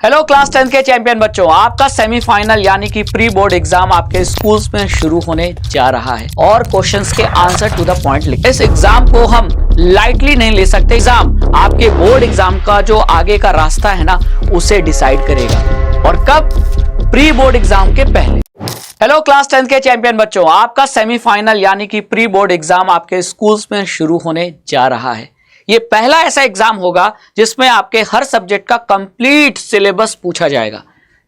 Hello class 10 के champion बच्चों, आपका सेमीफाइनल यानी कि प्री बोर्ड एग्जाम आपके स्कूल्स में शुरू होने जा रहा है और क्वेश्चंस के आंसर टू द पॉइंट लिखें। इस एग्जाम को हम लाइटली नहीं ले सकते। एग्जाम आपके बोर्ड एग्जाम का जो आगे का रास्ता है ना, उसे डिसाइड करेगा। और कब? प्री बोर्ड एग्जाम के पहले। हेलो क्लास 10 के चैंपियन बच्चों, आपका सेमीफाइनल यानी कि प्री बोर्ड एग्जाम आपके स्कूल्स में शुरू होने जा रहा है। ये पहला ऐसा एग्जाम होगा जिसमें आपके हर सब्जेक्ट का कंप्लीट सिलेबस पूछा जाएगा।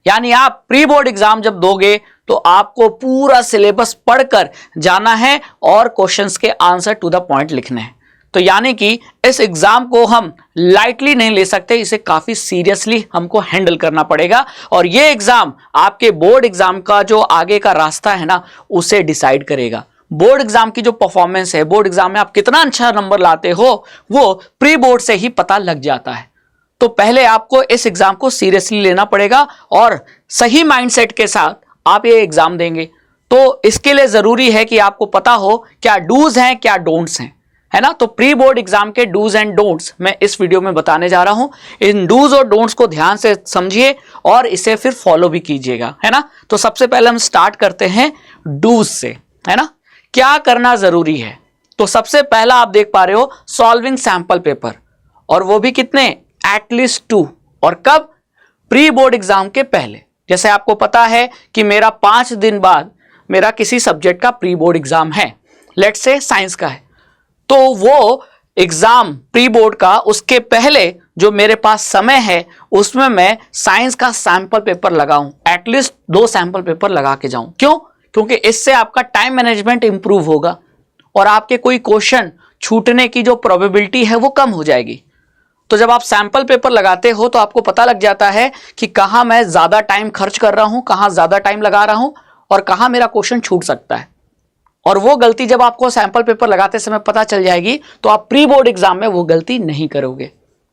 यानी आप प्री बोर्ड एग्जाम जब दोगे तो आपको पूरा सिलेबस पढ़कर जाना है और क्वेश्चंस के आंसर टू द पॉइंट लिखने हैं। तो यानी कि इस एग्जाम को हम लाइटली नहीं ले सकते, इसे काफी सीरियसली हमको हैंडल करना पड़ेगा। और ये एग्जाम आपके बोर्ड एग्जाम का जो आगे का रास्ता है ना, उसे डिसाइड करेगा। बोर्ड एग्जाम की जो परफॉर्मेंस है, बोर्ड एग्जाम में आप कितना अच्छा नंबर लाते हो, वो प्री बोर्ड से ही पता लग जाता है। तो पहले आपको इस एग्जाम को सीरियसली लेना पड़ेगा और सही माइंडसेट के साथ आप ये एग्जाम देंगे। तो इसके लिए जरूरी है कि आपको पता हो क्या डूज हैं, क्या डोंट्स हैं, है ना। तो प्री बोर्ड एग्जाम के डूज एंड डोंट्स मैं इस वीडियो में बताने जा रहा हूं। इन डूज और डोंट्स को ध्यान से समझिए और इसे फिर फॉलो भी कीजिएगा, है ना। तो सबसे पहले हम स्टार्ट करते हैं डूज से, है ना। क्या करना जरूरी है? तो सबसे पहला आप देख पा रहे हो सॉल्विंग सैंपल पेपर, और वो भी कितने? एटलीस्ट 2। और कब? प्री बोर्ड एग्जाम के पहले। जैसे आपको पता है कि मेरा 5 दिन बाद मेरा किसी सब्जेक्ट का प्री बोर्ड एग्जाम है, लेट्स से साइंस का है, तो वो एग्जाम प्री बोर्ड का उसके पहले जो मेरे पास समय है उसमें मैं साइंस का सैंपल पेपर लगाऊं, एटलीस्ट 2 सैंपल पेपर लगा के जाऊं। क्यों? क्योंकि इससे आपका टाइम मैनेजमेंट इंप्रूव होगा और आपके कोई क्वेश्चन छूटने की जो प्रोबेबिलिटी है वो कम हो जाएगी। तो जब आप सैंपल पेपर लगाते हो तो आपको पता लग जाता है कि कहां मैं ज्यादा टाइम खर्च कर रहा हूं, कहां ज्यादा टाइम लगा रहा हूं और कहां मेरा क्वेश्चन छूट सकता है। और वो गलती जब आपको सैंपल पेपर लगाते समय पता चल जाएगी तो आप प्री बोर्ड एग्जाम में वो गलती नहीं करोगे,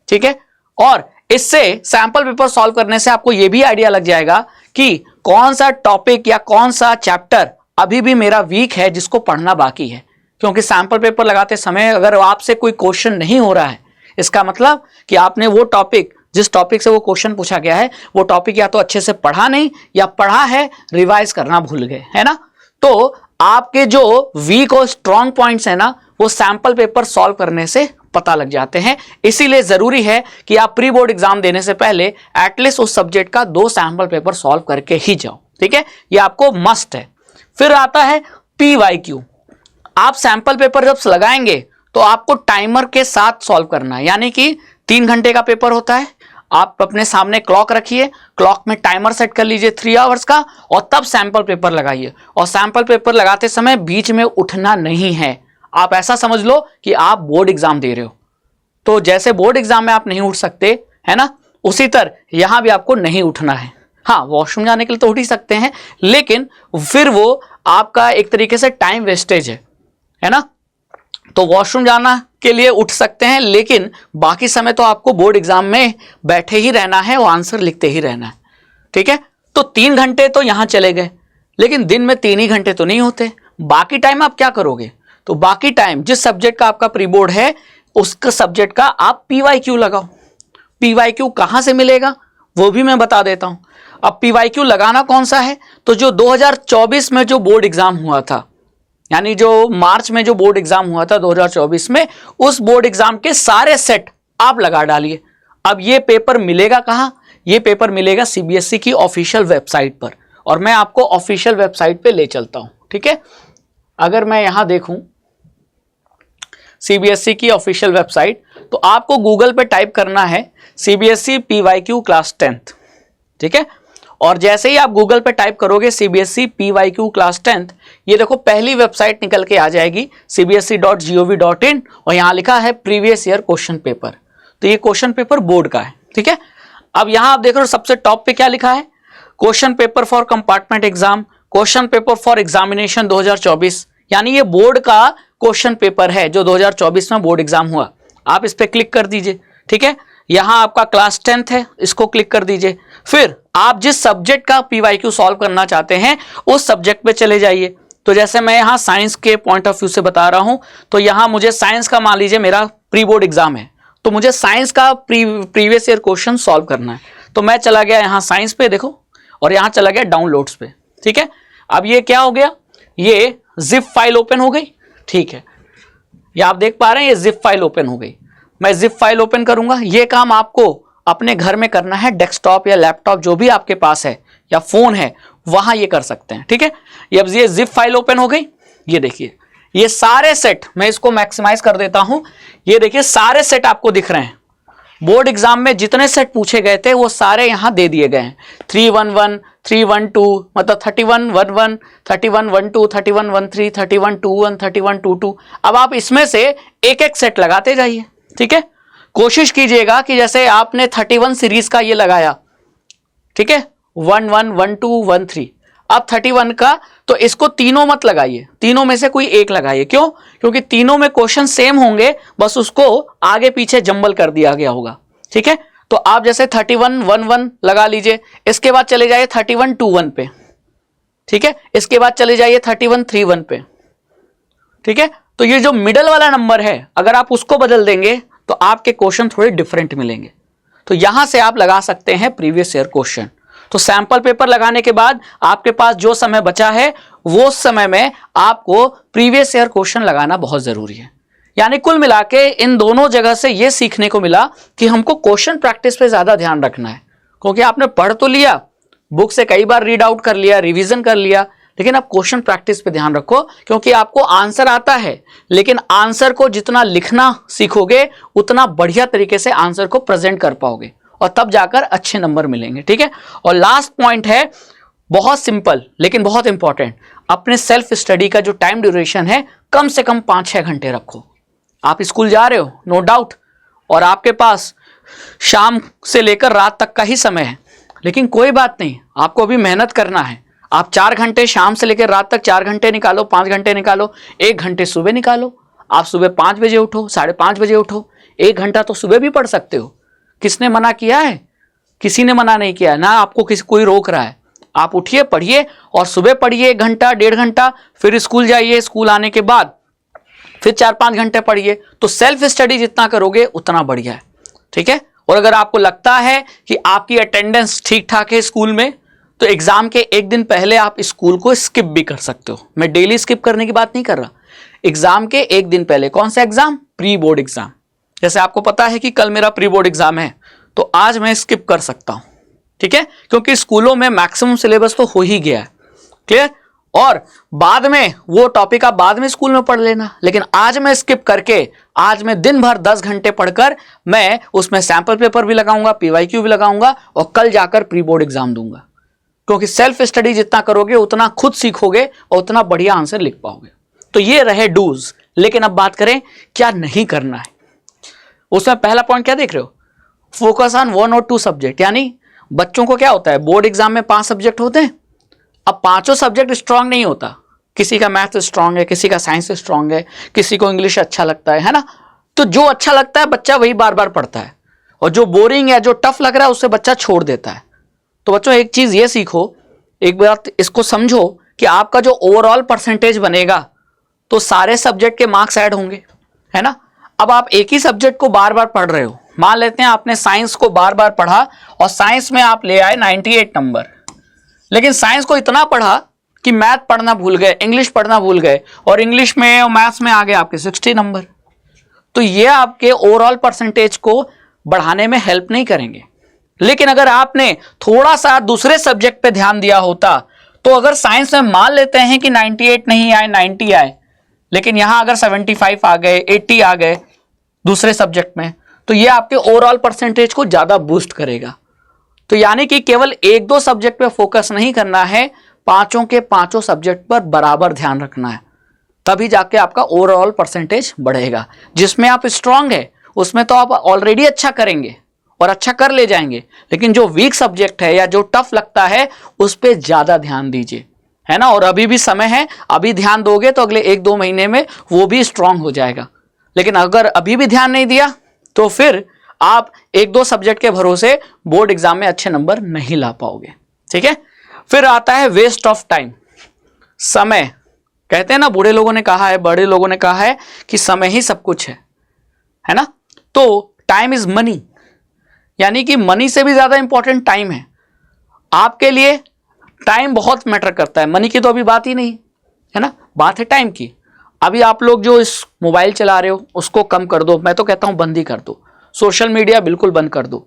ठीक है। और इससे सैंपल पेपर सॉल्व करने से आपको ये भी आइडिया लग जाएगा कि कौन सा टॉपिक या कौन सा चैप्टर अभी भी मेरा वीक है जिसको पढ़ना बाकी है। क्योंकि सैंपल पेपर लगाते समय अगर आपसे कोई क्वेश्चन नहीं हो रहा है, इसका मतलब कि आपने वो टॉपिक, जिस टॉपिक से वो क्वेश्चन पूछा गया है, वो टॉपिक या तो अच्छे से पढ़ा नहीं या पढ़ा है रिवाइज करना भूल गए, है ना। तो आपके जो वीक और स्ट्रॉन्ग पॉइंट्स है ना, वो सैंपल पेपर सॉल्व करने से पता लग जाते हैं। इसीलिए जरूरी है कि आप प्री बोर्ड एग्जाम देने से पहले एटलीस्ट उस सब्जेक्ट का 2 सैंपल पेपर सॉल्व करके ही जाओ, ठीक है। ये आपको मस्ट है। फिर आता है PYQ। आप सैंपल पेपर जब लगाएंगे तो आपको टाइमर के साथ सॉल्व करना है। यानी कि 3 घंटे का पेपर होता है, आप अपने सामने क्लॉक रखिए, क्लॉक में टाइमर सेट कर लीजिए 3 आवर्स का, और तब सैंपल पेपर लगाइए। और सैंपल पेपर लगाते समय बीच में उठना नहीं है। आप ऐसा समझ लो कि आप बोर्ड एग्जाम दे रहे हो। तो जैसे बोर्ड एग्जाम में आप नहीं उठ सकते, है ना, उसी तरह यहां भी आपको नहीं उठना है। हाँ, वॉशरूम जाने के लिए तो उठ ही सकते हैं, लेकिन फिर वो आपका एक तरीके से टाइम वेस्टेज है ना। तो वॉशरूम जाना के लिए उठ सकते हैं, लेकिन बाकी समय तो आपको बोर्ड एग्जाम में बैठे ही रहना है, वो आंसर लिखते ही रहना है, ठीक है। तो 3 घंटे तो यहां चले गए, लेकिन दिन में 3 ही घंटे तो नहीं होते। बाकी टाइम आप क्या करोगे? तो बाकी टाइम जिस सब्जेक्ट का आपका प्री बोर्ड है उसका सब्जेक्ट का आप PYQ लगाओ। PYQ कहां से मिलेगा वो भी मैं बता देता हूं। अब PYQ लगाना कौन सा है? तो जो 2024 में जो बोर्ड एग्जाम हुआ था, यानी जो मार्च में जो बोर्ड एग्जाम हुआ था 2024 में, उस बोर्ड एग्जाम के सारे सेट आप लगा डालिए। अब ये पेपर मिलेगा कहां? ये पेपर मिलेगा CBSE की ऑफिशियल वेबसाइट पर, और मैं आपको ऑफिशियल वेबसाइट पे ले चलता हूं, ठीक है। अगर मैं यहां देखूं CBSE की ऑफिशियल वेबसाइट, तो आपको गूगल पे टाइप करना है CBSE PYQ क्लास 10th, ठीक है। और जैसे ही आप गूगल पे टाइप करोगे CBSE PYQ क्लास 10th, ये देखो पहली वेबसाइट निकल के आ जाएगी cbse.gov.in, और यहां लिखा है प्रीवियस ईयर क्वेश्चन पेपर। तो ये क्वेश्चन पेपर बोर्ड का है, ठीक है। अब यहां आप देख रहे हो सबसे टॉप पे क्या लिखा है? Question paper for compartment exam, question paper for examination 2024। यानी ये बोर्ड का क्वेश्चन पेपर है जो 2024 में बोर्ड एग्जाम हुआ। आप इस पे क्लिक कर दीजिए, ठीक है। यहां आपका क्लास 10th है, इसको क्लिक कर दीजिए। फिर आप जिस सब्जेक्ट का PYQ सॉल्व करना चाहते हैं उस सब्जेक्ट पे चले जाइए। तो जैसे मैं यहां साइंस के पॉइंट ऑफ व्यू से बता रहा हूं, तो यहां मुझे साइंस का, मान लीजिए मेरा प्री बोर्ड एग्जाम है, तो मुझे साइंस का प्रीवियस ईयर क्वेश्चन सॉल्व करना है। तो मैं चला गया यहाँ साइंस पे देखो, और यहाँ चला गया डाउनलोड्स पे। ठीक है, अब ये क्या हो गया, ये जिप फाइल ओपन हो गई। ठीक है, ये आप देख पा रहे हैं, ये जिप फाइल ओपन हो गई। मैं जिप फाइल ओपन करूंगा। ये काम आपको अपने घर में करना है, डेस्कटॉप या लैपटॉप जो भी आपके पास है या फोन है वहां ये कर सकते हैं। ठीक है, अब ये जिप फाइल ओपन हो गई। ये देखिए, ये सारे सेट, मैं इसको मैक्सिमाइज कर देता हूं। ये देखिए सारे सेट आपको दिख रहे हैं। बोर्ड एग्जाम में जितने सेट पूछे गए थे वो सारे यहां दे दिए गए हैं। 311, 312, मतलब 3111, 3112, 3113, 3121, 3122। अब आप इसमें से एक एक सेट लगाते जाइए। ठीक है, कोशिश कीजिएगा कि जैसे आपने 31 सीरीज का ये लगाया, ठीक है, 11, 12, 13, अब 31 का, तो इसको तीनों मत लगाइए, तीनों में से कोई एक लगाइए। क्यों? क्योंकि तीनों में क्वेश्चन सेम होंगे, बस उसको आगे पीछे जंबल कर दिया गया होगा। ठीक है, तो आप जैसे 3111 लगा लीजिए, इसके बाद चले जाइए 3121 पे। ठीक है, इसके बाद चले जाइए 3131 पे। ठीक है, तो ये जो मिडल वाला नंबर है अगर आप उसको बदल देंगे तो आपके क्वेश्चन थोड़े डिफरेंट मिलेंगे। तो यहां से आप लगा सकते हैं प्रीवियस ईयर क्वेश्चन। तो सैंपल पेपर लगाने के बाद आपके पास जो समय बचा है वो समय में आपको प्रीवियस ईयर क्वेश्चन लगाना बहुत जरूरी है। यानी कुल मिला के इन दोनों जगह से ये सीखने को मिला कि हमको क्वेश्चन प्रैक्टिस पे ज्यादा ध्यान रखना है। क्योंकि आपने पढ़ तो लिया, बुक से कई बार रीड आउट कर लिया, रिवीजन कर लिया, लेकिन आप क्वेश्चन प्रैक्टिस पे ध्यान रखो। क्योंकि आपको आंसर आता है, लेकिन आंसर को जितना लिखना सीखोगे उतना बढ़िया तरीके से आंसर को प्रेजेंट कर पाओगे और तब जाकर अच्छे नंबर मिलेंगे। ठीक है, और लास्ट पॉइंट है, बहुत सिंपल लेकिन बहुत इंपॉर्टेंट, अपने सेल्फ स्टडी का जो टाइम ड्यूरेशन है कम से कम 5-6 घंटे रखो। आप स्कूल जा रहे हो, नो डाउट, और आपके पास शाम से लेकर रात तक का ही समय है, लेकिन कोई बात नहीं, आपको अभी मेहनत करना है। आप 4 घंटे शाम से लेकर रात तक 4 घंटे निकालो, 5 घंटे निकालो, 1 घंटे सुबह निकालो। आप सुबह 5 बजे उठो, 5:30 बजे उठो, 1 घंटा तो सुबह भी पढ़ सकते हो। किसने मना किया है? किसी ने मना नहीं किया ना, आपको कोई रोक रहा है। आप उठिए, पढ़िए, और सुबह पढ़िए 1 घंटा 1.5 घंटा, फिर स्कूल जाइए, स्कूल आने के बाद फिर 4-5 घंटे पढ़िए। तो सेल्फ स्टडी जितना करोगे उतना बढ़िया है। ठीक है, और अगर आपको लगता है कि आपकी अटेंडेंस ठीक ठाक है स्कूल में, तो एग्जाम के 1 दिन पहले आप स्कूल को स्किप भी कर सकते हो। मैं डेली स्किप करने की बात नहीं कर रहा, एग्जाम के 1 दिन पहले। कौन सा एग्जाम? Pre board exam. जैसे आपको पता है कि कल मेरा प्री बोर्ड एग्जाम है, तो आज मैं स्किप कर सकता हूं। ठीक है, क्योंकि स्कूलों में मैक्सिमम सिलेबस तो हो ही गया है। क्लियर? और बाद में वो टॉपिक आप बाद में स्कूल में पढ़ लेना, लेकिन आज मैं स्किप करके, आज मैं दिन भर 10 घंटे पढ़कर मैं उसमें सैंपल पेपर भी लगाऊंगा, PYQ भी लगाऊंगा, और कल जाकर प्री बोर्ड एग्जाम दूंगा। क्योंकि सेल्फ स्टडी जितना करोगे उतना खुद सीखोगे और उतना बढ़िया आंसर लिख पाओगे। तो ये रहे डूज। लेकिन अब बात करें क्या नहीं करना है। उसमें पहला पॉइंट क्या देख रहे हो? फोकस ऑन 1 और 2 सब्जेक्ट। यानी बच्चों को क्या होता है, बोर्ड एग्जाम में 5 सब्जेक्ट होते हैं। अब 5 सब्जेक्ट स्ट्रांग नहीं होता, किसी का मैथ स्ट्रांग है, किसी का साइंस स्ट्रांग है, किसी को इंग्लिश अच्छा लगता है ना। तो जो अच्छा लगता है बच्चा वही बार बार पढ़ता है, और जो बोरिंग है, जो टफ लग रहा है, उससे बच्चा छोड़ देता है। तो बच्चों एक चीज ये सीखो, एक बात इसको समझो कि आपका जो ओवरऑल परसेंटेज बनेगा तो सारे सब्जेक्ट के मार्क्स ऐड होंगे, है ना। अब आप एक ही सब्जेक्ट को बार बार पढ़ रहे हो। मान लेते हैं आपने साइंस को बार बार पढ़ा और साइंस में आप ले आए 98 नंबर, लेकिन साइंस को इतना पढ़ा कि मैथ पढ़ना भूल गए, इंग्लिश पढ़ना भूल गए, और इंग्लिश में और मैथ्स में आ गए आपके 60 नंबर। तो ये आपके ओवरऑल परसेंटेज को बढ़ाने में हेल्प नहीं करेंगे। लेकिन अगर आपने थोड़ा सा दूसरे सब्जेक्ट पे ध्यान दिया होता, तो अगर साइंस में मान लेते हैं कि 98 नहीं आए, 90 आए, लेकिन यहां अगर 75 आ गए, 80 आ गए दूसरे सब्जेक्ट में, तो ये आपके ओवरऑल परसेंटेज को ज्यादा बूस्ट करेगा। तो यानी कि केवल 1-2 सब्जेक्ट पे फोकस नहीं करना है, 5 के 5 सब्जेक्ट पर बराबर ध्यान रखना है, तभी जाके आपका ओवरऑल परसेंटेज बढ़ेगा। जिसमें आप स्ट्रांग है उसमें तो आप ऑलरेडी अच्छा करेंगे और अच्छा कर ले जाएंगे, लेकिन जो वीक सब्जेक्ट है या जो टफ लगता है उस पर ज्यादा ध्यान दीजिए, है ना। और अभी भी समय है, अभी ध्यान दोगे तो अगले 1-2 महीने में वो भी स्ट्रांग हो जाएगा। लेकिन अगर अभी भी ध्यान नहीं दिया तो फिर आप 1-2 सब्जेक्ट के भरोसे बोर्ड एग्जाम में अच्छे नंबर नहीं ला पाओगे। ठीक है, फिर आता है वेस्ट ऑफ टाइम। समय, कहते हैं ना, बूढ़े लोगों ने कहा है, बड़े लोगों ने कहा है कि समय ही सब कुछ है ना। तो टाइम इज मनी, यानी कि मनी से भी ज्यादा इंपॉर्टेंट टाइम है आपके लिए। टाइम बहुत मैटर करता है, मनी की तो अभी बात ही नहीं है ना, बात है टाइम की। अभी आप लोग जो इस मोबाइल चला रहे हो उसको कम कर दो, मैं तो कहता हूं बंद ही कर दो, सोशल मीडिया बिल्कुल बंद कर दो।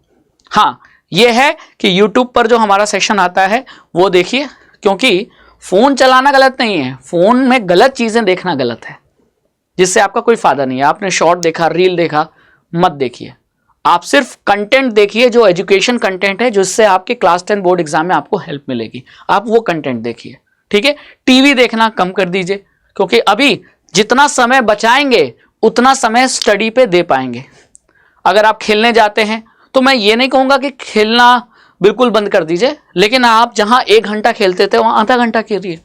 हाँ ये है कि YouTube पर जो हमारा सेशन आता है वो देखिए, क्योंकि फोन चलाना गलत नहीं है, फोन में गलत चीजें देखना गलत है जिससे आपका कोई फायदा नहीं है। आपने शॉर्ट देखा, रील देखा, मत देखिए। आप सिर्फ कंटेंट देखिए जो एजुकेशन कंटेंट है, जिससे आपके क्लास 10 बोर्ड एग्जाम में आपको हेल्प मिलेगी, आप वो कंटेंट देखिए, ठीक है। टीवी देखना कम कर दीजिए, क्योंकि अभी जितना समय बचाएंगे उतना समय स्टडी पे दे पाएंगे। अगर आप खेलने जाते हैं तो मैं ये नहीं कहूंगा कि खेलना बिल्कुल बंद कर दीजिए, लेकिन आप जहां 1 घंटा खेलते थे वहां आधा घंटा खेलिए,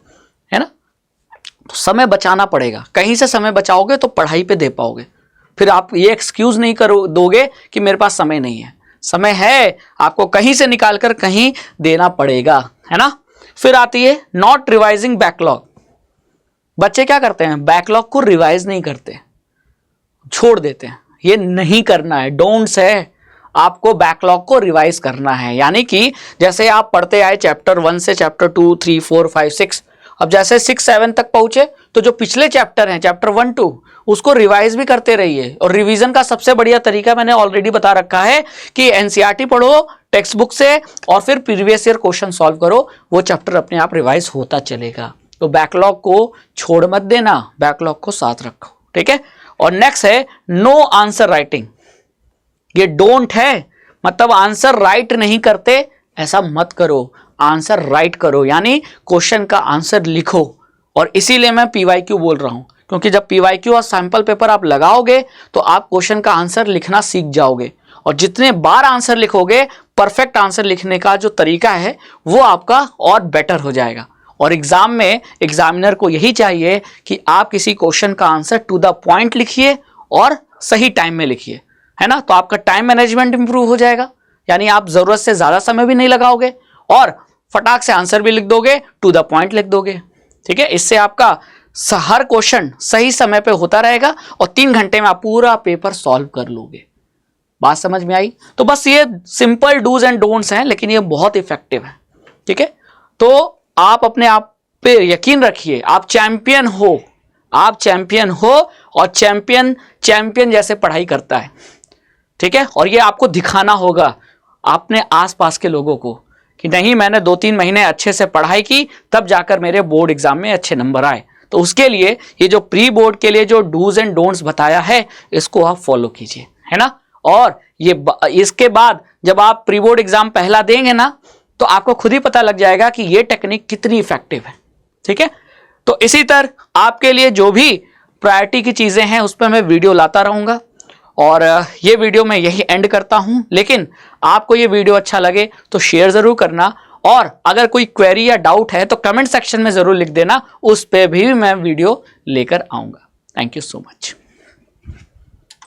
है ना। तो समय बचाना पड़ेगा, कहीं से समय बचाओगे तो पढ़ाई पे दे पाओगे। फिर आप ये एक्सक्यूज नहीं करो दोगे कि मेरे पास समय नहीं है, समय है, आपको कहीं से निकाल कर कहीं देना पड़ेगा, है ना। फिर आती है नॉट रिवाइजिंग बैकलॉग। बच्चे क्या करते हैं, बैकलॉग को रिवाइज नहीं करते, छोड़ देते हैं। ये नहीं करना है, डोंट्स है। आपको बैकलॉग को रिवाइज करना है, यानी कि जैसे आप पढ़ते आए चैप्टर 1 से चैप्टर 2, 3, 4, 5, 6, अब जैसे 6, 7 तक पहुंचे तो जो पिछले चैप्टर हैं चैप्टर 1, 2 उसको रिवाइज भी करते रहिए। और रिवीजन का सबसे बढ़िया तरीका मैंने ऑलरेडी बता रखा है कि एनसीईआरटी पढ़ो टेक्स्ट बुक से और फिर प्रीवियस ईयर क्वेश्चन सॉल्व करो, वो चैप्टर अपने आप रिवाइज होता चलेगा। तो बैकलॉग को छोड़ मत देना, बैकलॉग को साथ रखो, ठीक है। और नेक्स्ट है नो आंसर राइटिंग। ये डोंट है, मतलब आंसर राइट नहीं करते ऐसा मत करो, आंसर राइट करो, यानी क्वेश्चन का आंसर लिखो। और इसीलिए मैं पीवाईक्यू बोल रहा हूं, क्योंकि जब पीवाईक्यू और सैंपल पेपर आप लगाओगे तो आप क्वेश्चन का आंसर लिखना सीख जाओगे। और जितने बार आंसर लिखोगे, परफेक्ट आंसर लिखने का जो तरीका है वो आपका और बेटर हो जाएगा। और एग्जाम में एग्जामिनर को यही चाहिए कि आप किसी क्वेश्चन का आंसर टू द पॉइंट लिखिए और सही टाइम में लिखिए, है ना। तो आपका टाइम मैनेजमेंट इंप्रूव हो जाएगा, यानी आप जरूरत से ज्यादा समय भी नहीं लगाओगे और फटाक से आंसर भी लिख दोगे, टू द पॉइंट लिख दोगे, ठीक है। इससे आपका हर क्वेश्चन सही समय पे होता रहेगा और 3 घंटे में आप पूरा पेपर सॉल्व कर लोगे। बात समझ में आई? तो बस ये सिंपल डूज एंड डोंट्स हैं, लेकिन ये बहुत इफेक्टिव है, ठीक है। तो आप अपने आप पे यकीन रखिए, आप चैंपियन हो, आप चैंपियन हो और चैंपियन जैसे पढ़ाई करता है, ठीक है। और ये आपको दिखाना होगा अपने आसपास के लोगों को कि नहीं, मैंने 2-3 महीने अच्छे से पढ़ाई की तब जाकर मेरे बोर्ड एग्जाम में अच्छे नंबर आए। तो उसके लिए ये जो प्री बोर्ड के लिए जो डूज एंड डोंट्स बताया है इसको आप फॉलो कीजिए, है ना। और ये इसके बाद जब आप प्री बोर्ड एग्जाम पहला देंगे ना तो आपको खुद ही पता लग जाएगा कि ये टेक्निक कितनी इफेक्टिव है, ठीक है। तो इसी तरह आपके लिए जो भी प्रायोरिटी की चीजें हैं उस पर मैं वीडियो लाता रहूंगा। और ये वीडियो मैं यही एंड करता हूं, लेकिन आपको ये वीडियो अच्छा लगे तो शेयर जरूर करना, और अगर कोई क्वेरी या डाउट है तो कमेंट सेक्शन में जरूर लिख देना, उस पे भी मैं वीडियो लेकर आऊंगा। Thank you so much.